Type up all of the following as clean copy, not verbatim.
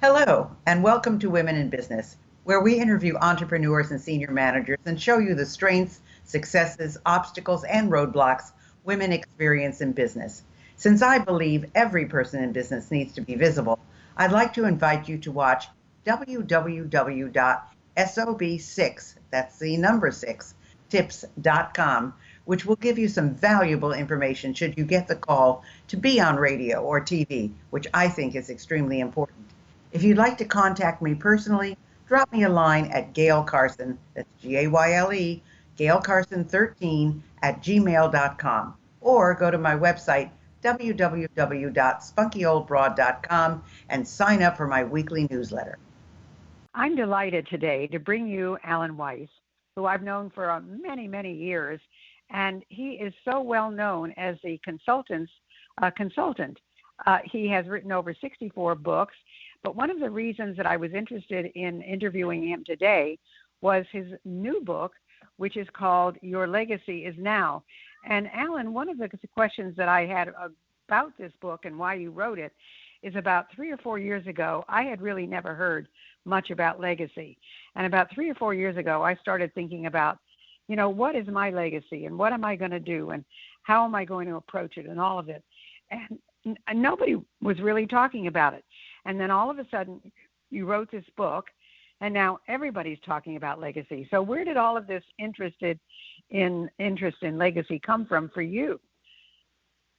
Hello, and welcome to Women in Business, where we interview entrepreneurs and senior managers and show you the strengths, successes, obstacles, and roadblocks women experience in business. Since I believe every person in business needs to be visible, I'd like to invite you to watch www.sob6, that's the number 6, tips.com, which will give you some valuable information should you get the call to be on radio or TV, which I think is extremely important. If you'd like to contact me personally, drop me a line at Gail Carson, that's Gayle, Gail Carson 13 at gmail.com, or go to my website, www.spunkyoldbroad.com, and sign up for my weekly newsletter. I'm delighted today to bring you Alan Weiss, who I've known for many, many years, and he is so well known as the consultant. He has written over 64 books. But one of the reasons that I was interested in interviewing him today was his new book, which is called Your Legacy is Now. And Alan, one of the questions that I had about this book and why you wrote it is about 3 or 4 years ago, I had really never heard much about legacy. And about 3 or 4 years ago, I started thinking about, what is my legacy and what am I going to do and how am I going to approach it and all of it. And nobody was really talking about it. And then all of a sudden, you wrote this book, and now everybody's talking about legacy. So where did all of this interest in legacy come from for you?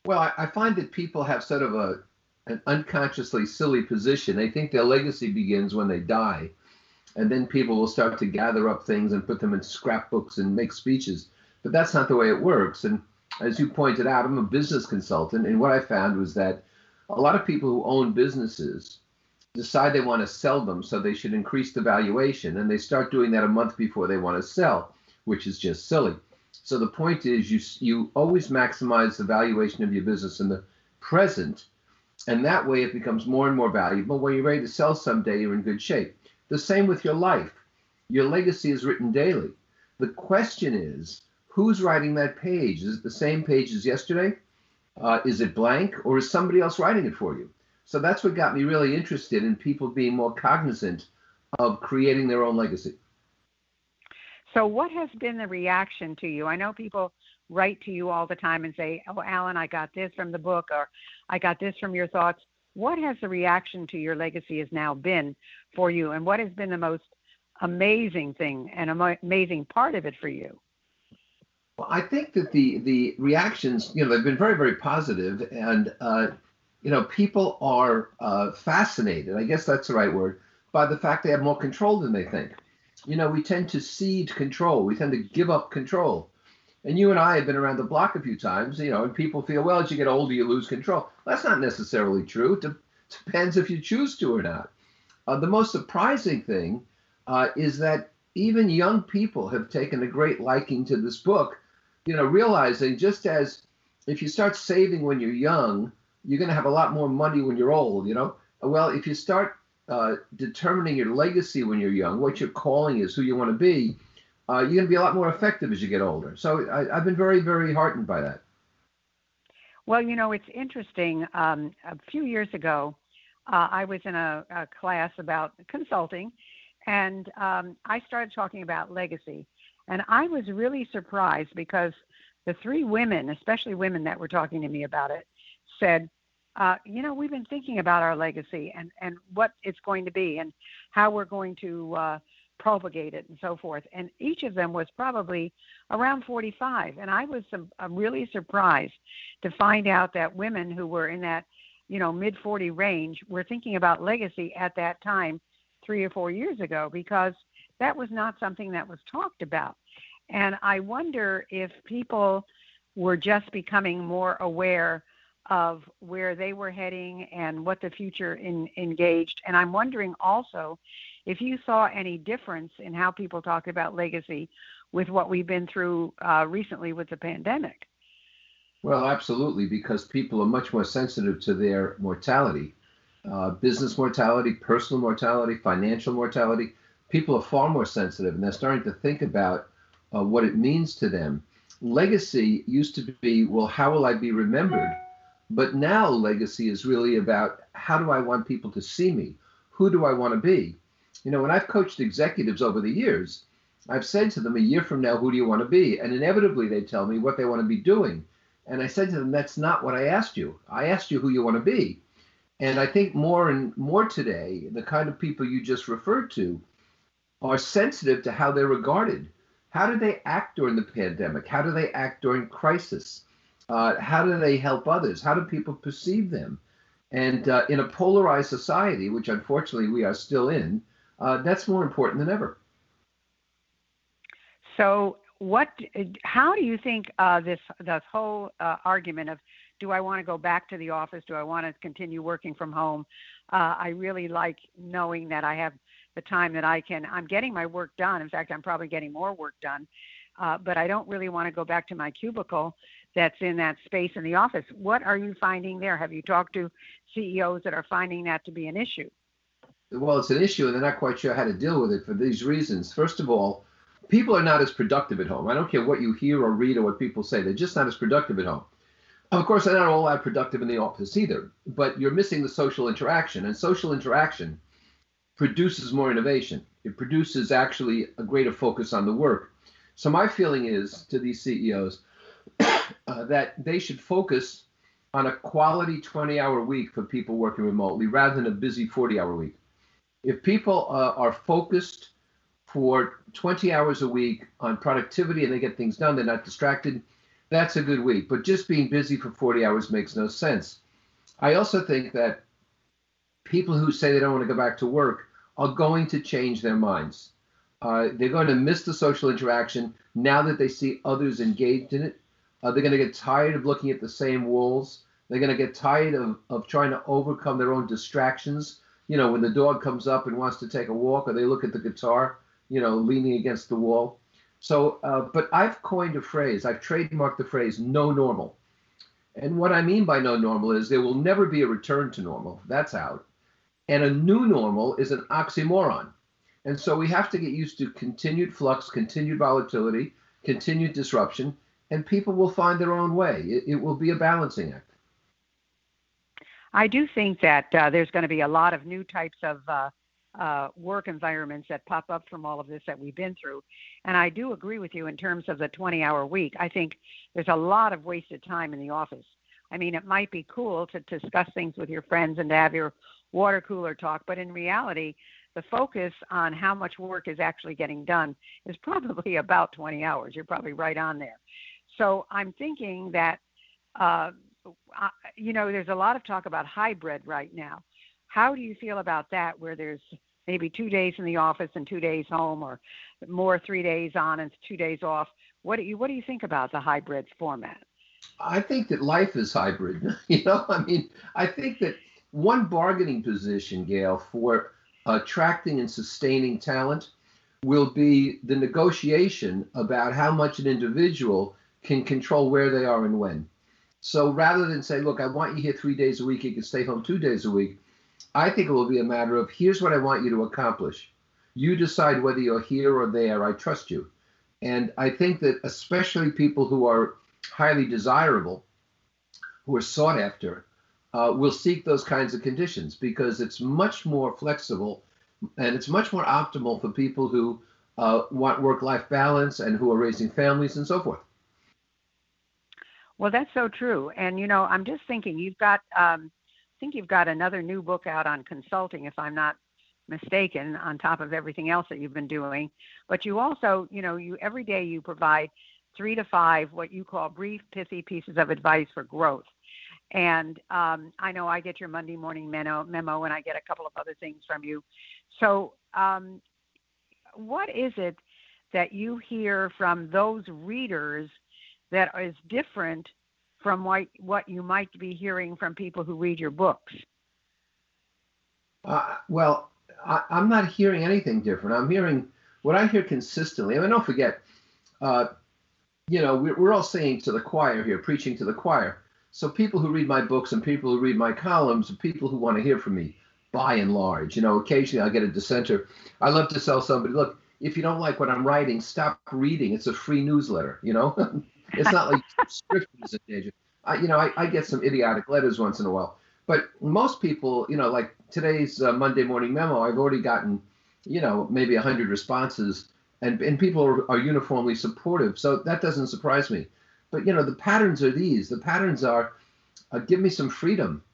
Well, I find that people have sort of an unconsciously silly position. They think their legacy begins when they die, and then people will start to gather up things and put them in scrapbooks and make speeches. But that's not the way it works. And as you pointed out, I'm a business consultant, and what I found was that a lot of people who own businesses decide they want to sell them, so they should increase the valuation, and they start doing that a month before they want to sell, which is just silly. So the point is you always maximize the valuation of your business in the present, and that way it becomes more and more valuable. When you're ready to sell someday, you're in good shape. The same with your life. Your legacy is written daily. The question is, who's writing that page? Is it the same page as yesterday? Is it blank, or is somebody else writing it for you? So that's what got me really interested in people being more cognizant of creating their own legacy. So what has been the reaction to you? I know people write to you all the time and say, oh, Alan, I got this from the book, or I got this from your thoughts. What has the reaction to your legacy has now been for you, and what has been the most amazing thing and amazing part of it for you? Well, I think that the reactions, they've been very, very positive, and people are fascinated, I guess that's the right word, by the fact they have more control than they think. We tend to cede control. We tend to give up control. And you and I have been around the block a few times, and people feel, well, as you get older, you lose control. That's not necessarily true. It depends if you choose to or not. The most surprising thing is that even young people have taken a great liking to this book, realizing just as if you start saving when you're young, you're going to have a lot more money when you're old, Well, if you start determining your legacy when you're young, what your calling is, who you want to be, you're going to be a lot more effective as you get older. So I've been very, very heartened by that. Well, it's interesting. A few years ago, I was in a class about consulting, and I started talking about legacy. And I was really surprised because the 3 women, especially women that were talking to me about it, said, we've been thinking about our legacy and what it's going to be and how we're going to propagate it and so forth. And each of them was probably around 45. And I was really surprised to find out that women who were in that, mid-40 range were thinking about legacy at that time 3 or 4 years ago, because that was not something that was talked about. And I wonder if people were just becoming more aware of where they were heading and what the future engaged. And I'm wondering also if you saw any difference in how people talk about legacy with what we've been through recently with the pandemic. Well, absolutely, because people are much more sensitive to their mortality, business mortality, personal mortality, financial mortality. People are far more sensitive, and they're starting to think about what it means to them. Legacy used to be, well, how will I be remembered? But now legacy is really about, how do I want people to see me? who do I want to be? When I've coached executives over the years, I've said to them, a year from now, who do you want to be? And inevitably they tell me what they want to be doing. And I said to them, that's not what I asked you. I asked you who you want to be. And I think more and more today, the kind of people you just referred to are sensitive to how they're regarded. How do they act during the pandemic? How do they act during crisis? How do they help others? How do people perceive them? And in a polarized society, which unfortunately we are still in, that's more important than ever. So how do you think this whole argument of, do I want to go back to the office? Do I want to continue working from home? I really like knowing that I have the time that I'm getting my work done. In fact, I'm probably getting more work done, but I don't really want to go back to my cubicle that's in that space in the office. What are you finding there? Have you talked to CEOs that are finding that to be an issue? Well, it's an issue, and they're not quite sure how to deal with it for these reasons. First of all, people are not as productive at home. I don't care what you hear or read or what people say. They're just not as productive at home. Of course, they're not all that productive in the office either, but you're missing the social interaction, and social interaction produces more innovation. It produces actually a greater focus on the work. So my feeling is to these CEOs that they should focus on a quality 20-hour week for people working remotely rather than a busy 40-hour week. If people are focused for 20 hours a week on productivity and they get things done, they're not distracted, that's a good week. But just being busy for 40 hours makes no sense. I also think that people who say they don't want to go back to work are going to change their minds. They're going to miss the social interaction now that they see others engaged in it. They're going to get tired of looking at the same walls. They're going to get tired of trying to overcome their own distractions. When the dog comes up and wants to take a walk, or they look at the guitar, leaning against the wall. So, but I've coined a phrase, I've trademarked the phrase, no normal. And what I mean by no normal is there will never be a return to normal. That's out. And a new normal is an oxymoron. And so we have to get used to continued flux, continued volatility, continued disruption, and people will find their own way. It will be a balancing act. I do think that there's going to be a lot of new types of work environments that pop up from all of this that we've been through. And I do agree with you in terms of the 20-hour week. I think there's a lot of wasted time in the office. I mean, it might be cool to discuss things with your friends and to have your water cooler talk, but in reality, the focus on how much work is actually getting done is probably about 20 hours. You're probably right on there. So I'm thinking that, there's a lot of talk about hybrid right now. How do you feel about that, where there's maybe 2 days in the office and 2 days home, or more 3 days on and 2 days off? What do you think about the hybrid format? I think that life is hybrid. I think that one bargaining position, Gail, for attracting and sustaining talent will be the negotiation about how much an individual can control where they are and when. So rather than say, look, I want you here 3 days a week, you can stay home 2 days a week, I think it will be a matter of, here's what I want you to accomplish. You decide whether you're here or there. I trust you. And I think that especially people who are highly desirable, who are sought after, will seek those kinds of conditions, because it's much more flexible and it's much more optimal for people who want work-life balance and who are raising families and so forth. Well, that's so true. And, I'm just thinking you've got another new book out on consulting, if I'm not mistaken, on top of everything else that you've been doing. But you also, you every day you provide 3 to 5 what you call brief, pithy pieces of advice for growth. And I know I get your Monday morning memo, and I get a couple of other things from you. So what is it that you hear from those readers that is different from what you might be hearing from people who read your books? Well, I'm not hearing anything different. I'm hearing what I hear consistently. I mean, don't forget, we're all singing to the choir here, preaching to the choir. So people who read my books and people who read my columns are people who want to hear from me, by and large. Occasionally I'll get a dissenter. I love to tell somebody, look, if you don't like what I'm writing, stop reading. It's a free newsletter, It's not like subscription is in danger. I get some idiotic letters once in a while. But most people, like today's Monday morning memo, I've already gotten, maybe 100 responses, and people are uniformly supportive. So that doesn't surprise me. But, the patterns are these. The patterns are, give me some freedom.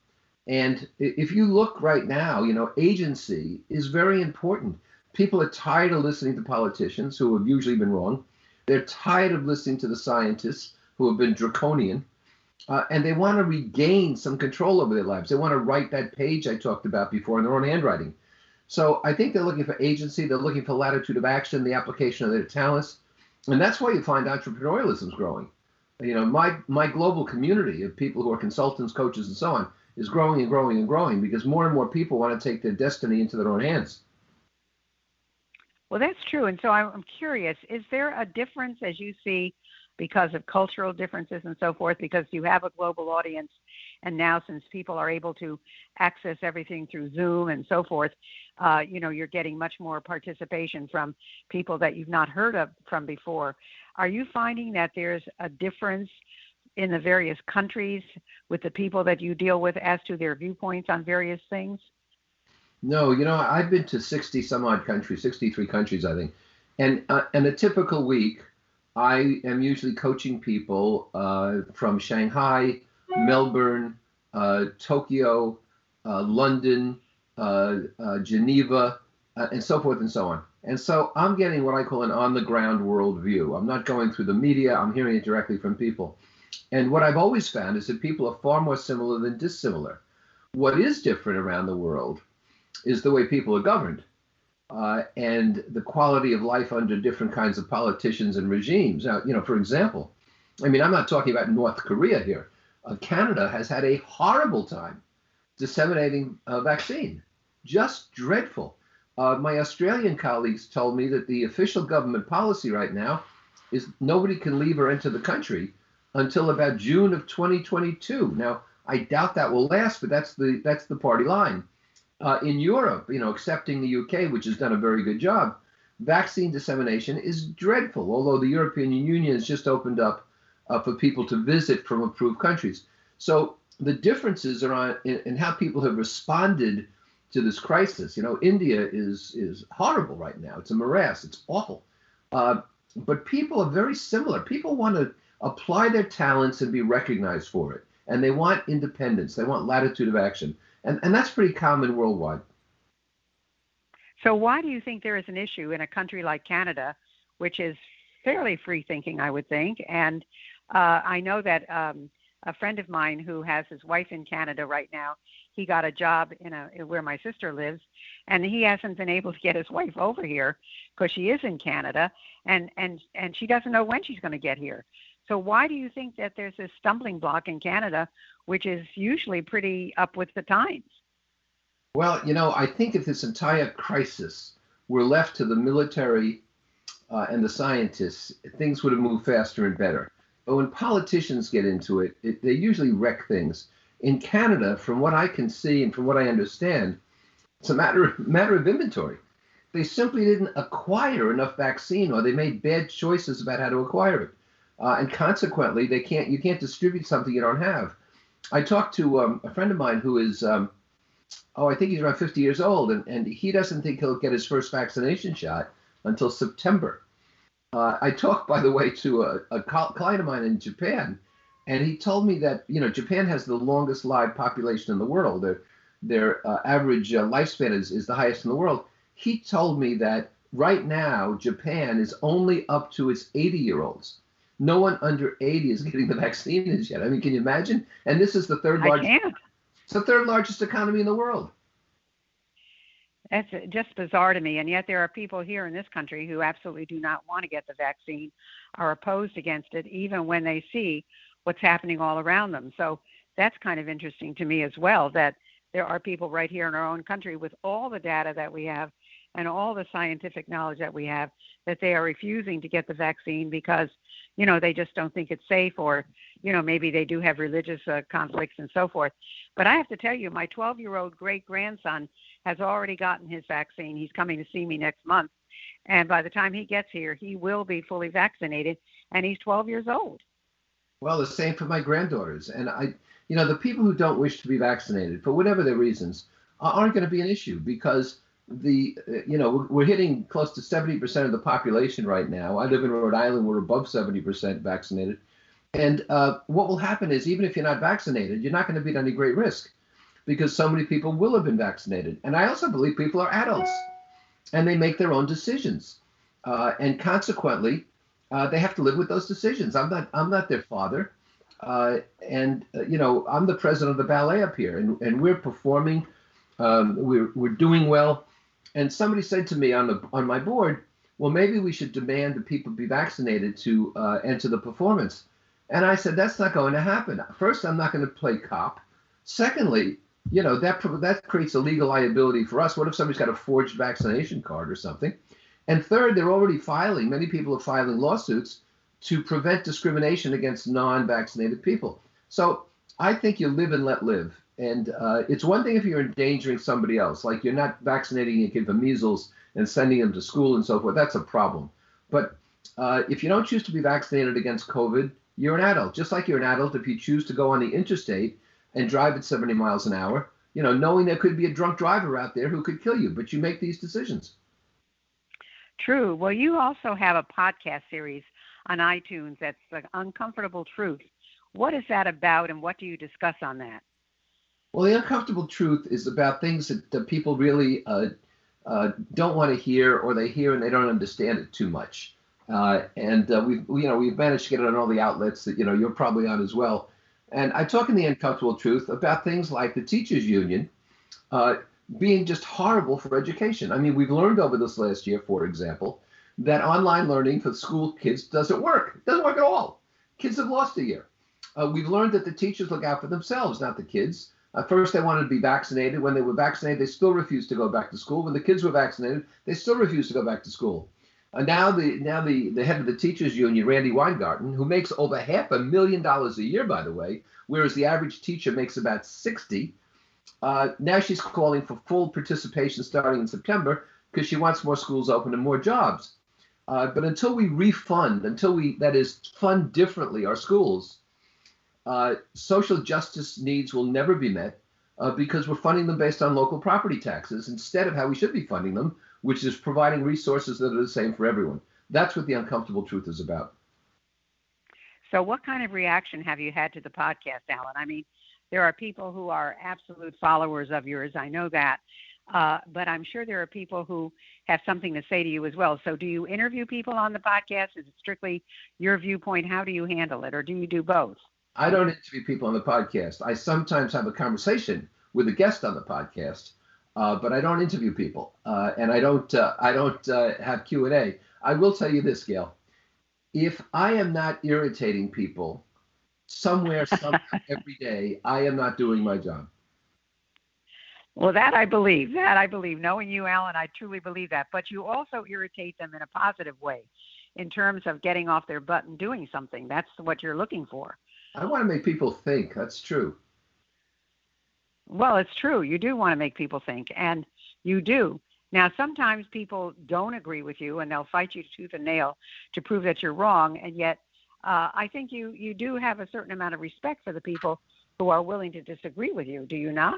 And if you look right now, agency is very important. People are tired of listening to politicians who have usually been wrong. They're tired of listening to the scientists who have been draconian. And they want to regain some control over their lives. They want to write that page I talked about before in their own handwriting. So I think they're looking for agency. They're looking for latitude of action, the application of their talents. And that's why you find entrepreneurialism is growing. My global community of people who are consultants, coaches, and so on is growing and growing and growing because more and more people want to take their destiny into their own hands. Well, that's true. And so I'm curious, is there a difference as you see because of cultural differences and so forth, because you have a global audience, and now since people are able to access everything through Zoom and so forth, you're getting much more participation from people that you've not heard of from before. Are you finding that there's a difference in the various countries with the people that you deal with as to their viewpoints on various things? No, I've been to 60 some odd countries, 63 countries, I think. And a typical week, I am usually coaching people from Shanghai, Melbourne, Tokyo, London, Geneva, and so forth and so on. And so I'm getting what I call an on-the-ground worldview. I'm not going through the media. I'm hearing it directly from people. And what I've always found is that people are far more similar than dissimilar. What is different around the world is the way people are governed. And the quality of life under different kinds of politicians and regimes. Now, for example, I'm not talking about North Korea here. Canada has had a horrible time disseminating a vaccine. Just dreadful. My Australian colleagues told me that the official government policy right now is nobody can leave or enter the country until about June of 2022. Now, I doubt that will last, but that's the party line. In Europe, excepting the UK, which has done a very good job, vaccine dissemination is dreadful, although the European Union has just opened up for people to visit from approved countries. So the differences are in how people have responded to this crisis. India is horrible right now. It's a morass. It's awful. But people are very similar. People want to apply their talents and be recognized for it. And they want independence. They want latitude of action. And that's pretty common worldwide. So why do you think there is an issue in a country like Canada, which is fairly free-thinking, I would think? And I know that a friend of mine who has his wife in Canada right now, he got a job in where my sister lives, and he hasn't been able to get his wife over here because she is in Canada, and she doesn't know when she's going to get here. So why do you think that there's this stumbling block in Canada, which is usually pretty up with the times? Well, I think if this entire crisis were left to the military and the scientists, things would have moved faster and better. But when politicians get into it, they usually wreck things. In Canada, from what I can see and from what I understand, it's a matter of inventory. They simply didn't acquire enough vaccine, or they made bad choices about how to acquire it. And consequently, you can't distribute something you don't have. I talked to a friend of mine who is, I think he's around 50 years old, and he doesn't think he'll get his first vaccination shot until September. I talked, by the way, to a client of mine in Japan, and he told me that, Japan has the longest live population in the world. Their average lifespan is the highest in the world. He told me that right now, Japan is only up to its 80-year-olds. No one under 80 is getting the vaccine as yet. Can you imagine? And this is the third largest. I can't. It's the third largest economy in the world. That's just bizarre to me. And yet there are people here in this country who absolutely do not want to get the vaccine, are opposed against it, even when they see what's happening all around them. So that's kind of interesting to me as well, that there are people right here in our own country with all the data that we have and all the scientific knowledge that we have, that they are refusing to get the vaccine because, they just don't think it's safe, or, maybe they do have religious conflicts and so forth. But I have to tell you, my 12-year-old great-grandson has already gotten his vaccine. He's coming to see me next month. And by the time he gets here, he will be fully vaccinated, and he's 12 years old. Well, the same for my granddaughters. And the people who don't wish to be vaccinated, for whatever their reasons, aren't going to be an issue because we're hitting close to 70% of the population right now. I live in Rhode Island. We're above 70% vaccinated. And what will happen is even if you're not vaccinated, you're not going to be at any great risk because so many people will have been vaccinated. And I also believe people are adults and they make their own decisions. And consequently, they have to live with those decisions. I'm not their father. I'm the president of the ballet up here, and we're performing. We're doing well. And somebody said to me on my board, well, maybe we should demand that people be vaccinated to enter the performance. And I said, that's not going to happen. First, I'm not going to play cop. Secondly, that creates a legal liability for us. What if somebody's got a forged vaccination card or something? And third, many people are filing lawsuits to prevent discrimination against non-vaccinated people. So I think you live and let live. And it's one thing if you're endangering somebody else, like you're not vaccinating a kid for measles and sending them to school and so forth, that's a problem. But if you don't choose to be vaccinated against COVID, you're an adult. Just like you're an adult if you choose to go on the interstate and drive at 70 miles an hour, knowing there could be a drunk driver out there who could kill you, but you make these decisions. True. Well, you also have a podcast series on iTunes that's The Uncomfortable Truth. What is that about, and what do you discuss on that? Well, The Uncomfortable Truth is about things that people really don't want to hear, or they hear and they don't understand it too much. We've managed to get it on all the outlets that you're probably on as well. And I talk in The Uncomfortable Truth about things like the teachers union being just horrible for education. I mean, we've learned over this last year, for example, that online learning for school kids doesn't work. It doesn't work at all. Kids have lost a year. We've learned that the teachers look out for themselves, not the kids. First, they wanted to be vaccinated. When they were vaccinated, they still refused to go back to school. When the kids were vaccinated, they still refused to go back to school. Now the head of the teachers union, Randy Weingarten, who makes over $500,000 a year, by the way, whereas the average teacher makes about 60. Now she's calling for full participation starting in September because she wants more schools open and more jobs. But until we fund differently our schools, social justice needs will never be met because we're funding them based on local property taxes instead of how we should be funding them, which is providing resources that are the same for everyone. That's what The Uncomfortable Truth is about. So what kind of reaction have you had to the podcast, Alan? I mean, there are people who are absolute followers of yours. I know that. But I'm sure there are people who have something to say to you as well. So do you interview people on the podcast? Is it strictly your viewpoint? How do you handle it? Or do you do both? I don't interview people on the podcast. I sometimes have a conversation with a guest on the podcast, but I don't interview people, and I don't have Q&A. I will tell you this, Gail. If I am not irritating people somewhere, somehow, every day, I am not doing my job. Well, that I believe. Knowing you, Alan, I truly believe that. But you also irritate them in a positive way in terms of getting off their butt and doing something. That's what you're looking for. I want to make people think. That's true. Well, it's true. You do want to make people think, and you do. Now, sometimes people don't agree with you, and they'll fight you tooth and nail to prove that you're wrong. And yet, I think you do have a certain amount of respect for the people who are willing to disagree with you. Do you not?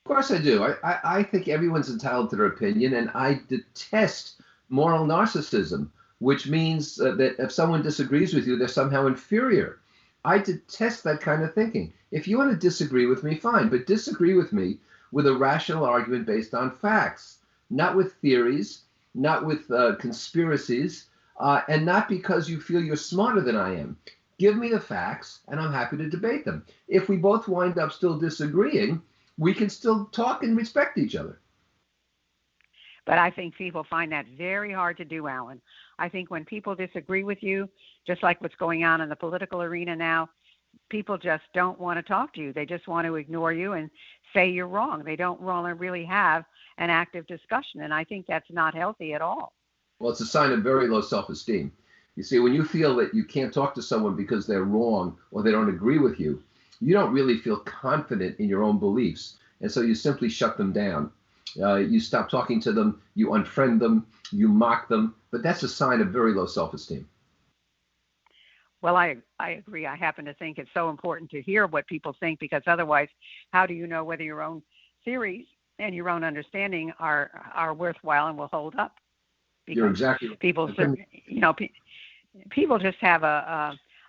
Of course I do. I think everyone's entitled to their opinion, and I detest moral narcissism, which means that if someone disagrees with you, they're somehow inferior. I detest that kind of thinking. If you want to disagree with me, fine, but disagree with me with a rational argument based on facts, not with theories, not with conspiracies, and not because you feel you're smarter than I am. Give me the facts, and I'm happy to debate them. If we both wind up still disagreeing, we can still talk and respect each other. But I think people find that very hard to do, Alan. I think when people disagree with you, just like what's going on in the political arena now, people just don't want to talk to you. They just want to ignore you and say you're wrong. They don't want to really have an active discussion, and I think that's not healthy at all. Well, it's a sign of very low self-esteem. You see, when you feel that you can't talk to someone because they're wrong or they don't agree with you, you don't really feel confident in your own beliefs, and so you simply shut them down. You stop talking to them, you unfriend them, you mock them, but that's a sign of very low self-esteem. Well, I agree. I happen to think it's so important to hear what people think, because otherwise, how do you know whether your own theories and your own understanding are worthwhile and will hold up. You're Because exactly right. people, people just have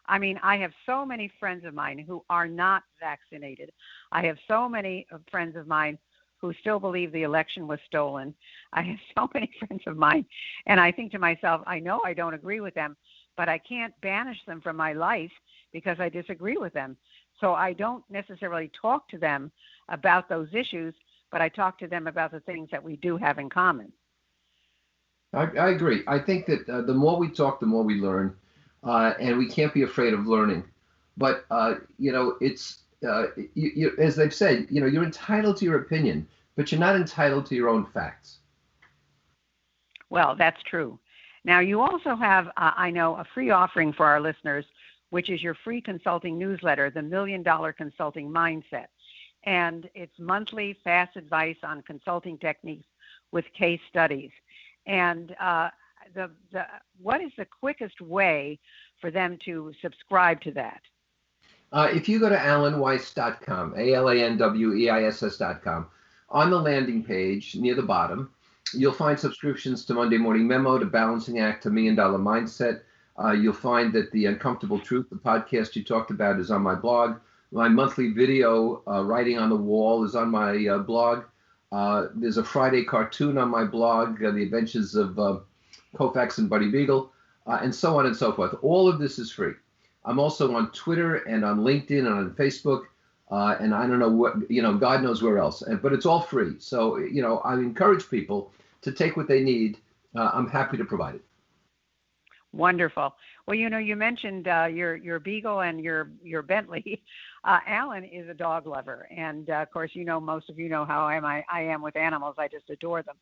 I mean, I have so many friends of mine who are not vaccinated. I have so many friends of mine who still believe the election was stolen. I have so many friends of mine, and I think to myself, I know I don't agree with them, but I can't banish them from my life because I disagree with them. So I don't necessarily talk to them about those issues, but I talk to them about the things that we do have in common. I agree. I think that the more we talk, the more we learn, and we can't be afraid of learning. But it's as they've said, you're entitled to your opinion, but you're not entitled to your own facts. Well, that's true. Now, you also have, I know, a free offering for our listeners, which is your free consulting newsletter, The $1 Million Consulting Mindset. And it's monthly fast advice on consulting techniques with case studies. And what is the quickest way for them to subscribe to that? If you go to alanweiss.com, ALANWEISS.com, on the landing page near the bottom, you'll find subscriptions to Monday Morning Memo, to Balancing Act, to $1 Million Mindset. You'll find that The Uncomfortable Truth, the podcast you talked about, is on my blog. My monthly video, Writing on the Wall, is on my blog. There's a Friday cartoon on my blog, The Adventures of Koufax and Buddy Beagle, and so on and so forth. All of this is free. I'm also on Twitter and on LinkedIn and on Facebook, and I don't know what, God knows where else, but it's all free. So, I encourage people to take what they need. I'm happy to provide it. Wonderful. Well, you mentioned your Beagle and your Bentley. Alan is a dog lover, and of course, most of you know how I am with animals. I just adore them,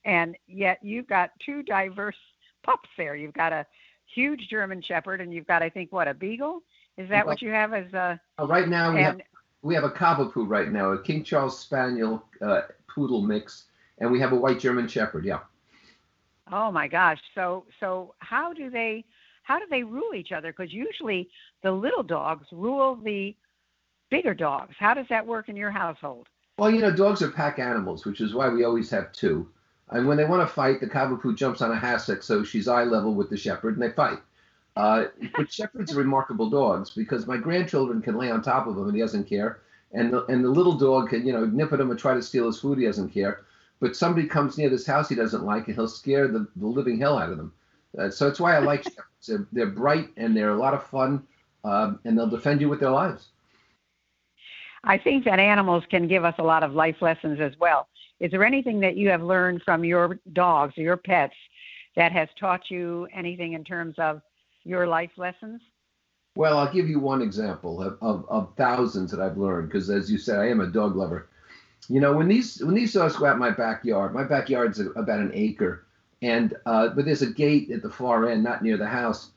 and yet you've got two diverse pups there. You've got a huge German Shepherd, and you've got, I think, a Beagle? Is that what you have as a? Right now we have a Cavapoo right now, a King Charles Spaniel Poodle mix, and we have a white German Shepherd. Yeah. Oh my gosh! So how do they rule each other? Because usually the little dogs rule the bigger dogs. How does that work in your household? Well, dogs are pack animals, which is why we always have two. And when they want to fight, the Cavapoo jumps on a hassock so she's eye level with the Shepherd, and they fight. But Shepherds are remarkable dogs because my grandchildren can lay on top of him and he doesn't care, and the little dog can nip at him and try to steal his food, he doesn't care. But somebody comes near this house he doesn't like, and he'll scare the living hell out of them. So that's why I like Shepherds. They're bright, and they're a lot of fun, and they'll defend you with their lives. I think that animals can give us a lot of life lessons as well. Is there anything that you have learned from your dogs or your pets that has taught you anything in terms of your life lessons? Well, I'll give you one example of thousands that I've learned, because as you said, I am a dog lover. When these dogs go out in my backyard's about an acre, and but there's a gate at the far end, not near the house.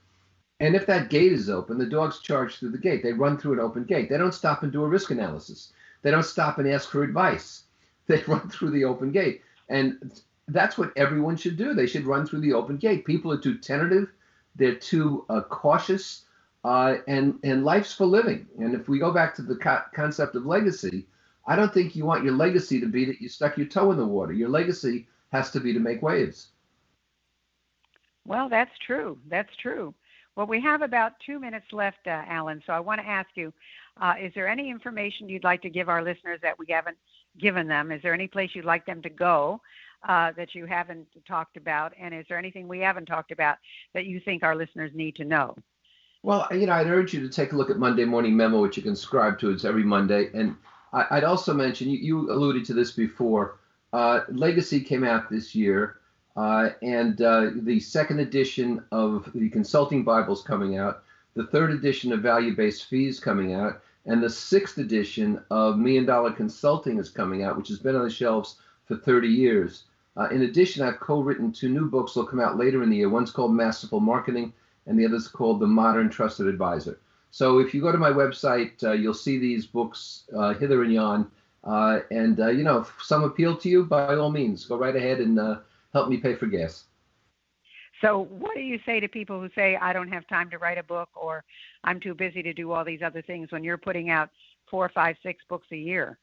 And if that gate is open, the dogs charge through the gate. They run through an open gate. They don't stop and do a risk analysis. They don't stop and ask for advice. They run through the open gate. And that's what everyone should do. They should run through the open gate. People are too tentative. They're too cautious. And life's for living. And if we go back to the concept of legacy, I don't think you want your legacy to be that you stuck your toe in the water. Your legacy has to be to make waves. Well, that's true. That's true. Well, we have about 2 minutes left, Alan, so I want to ask you, is there any information you'd like to give our listeners that we haven't given them? Is there any place you'd like them to go that you haven't talked about? And is there anything we haven't talked about that you think our listeners need to know? Well, I'd urge you to take a look at Monday Morning Memo, which you can subscribe to. It's every Monday. And I'd also mention, you alluded to this before, Legacy came out this year. And the second edition of the Consulting Bible is coming out, the third edition of Value-Based Fees coming out, and the sixth edition of $1 Million Consulting is coming out, which has been on the shelves for 30 years. In addition, I've co-written 2 new books that will come out later in the year. One's called Masterful Marketing, and the other's called The Modern Trusted Advisor. So if you go to my website, you'll see these books hither and yon. If some appeal to you, by all means, go right ahead and help me pay for gas. So what do you say to people who say, I don't have time to write a book, or I'm too busy to do all these other things, when you're putting out 4, 5, 6 books a year?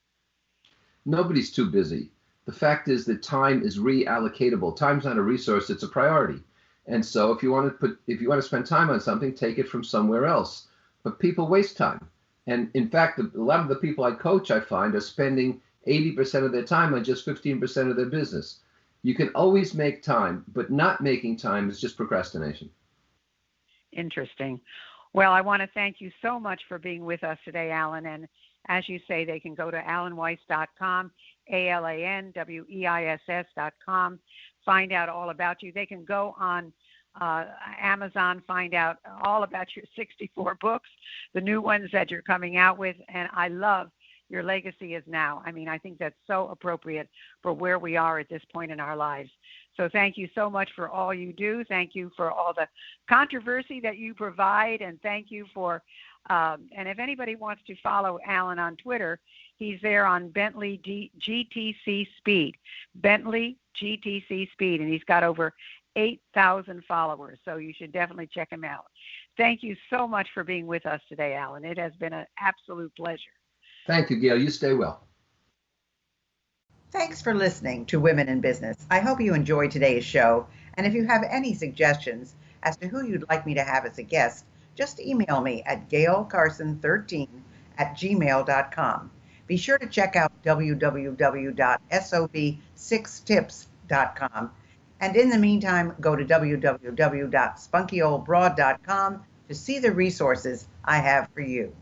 Nobody's too busy. The fact is that time is reallocatable. Time's not a resource, it's a priority. And so if you want to spend time on something, take it from somewhere else. But people waste time. And in fact, a lot of the people I coach, I find, are spending 80% of their time on just 15% of their business. You can always make time, but not making time is just procrastination. Interesting. Well, I want to thank you so much for being with us today, Alan. And as you say, they can go to alanweiss.com, ALANWEISS.com, find out all about you. They can go on Amazon, find out all about your 64 books, the new ones that you're coming out with. And I love Your Legacy Is Now. I mean, I think that's so appropriate for where we are at this point in our lives. So thank you so much for all you do. Thank you for all the controversy that you provide. And thank you for, and if anybody wants to follow Alan on Twitter, he's there on Bentley GTC Speed, Bentley GTC Speed, and he's got over 8,000 followers. So you should definitely check him out. Thank you so much for being with us today, Alan. It has been an absolute pleasure. Thank you, Gail. You stay well. Thanks for listening to Women in Business. I hope you enjoyed today's show. And if you have any suggestions as to who you'd like me to have as a guest, just email me at gailcarson13@gmail.com. Be sure to check out www.sob6tips.com. And in the meantime, go to www.spunkyoldbroad.com to see the resources I have for you.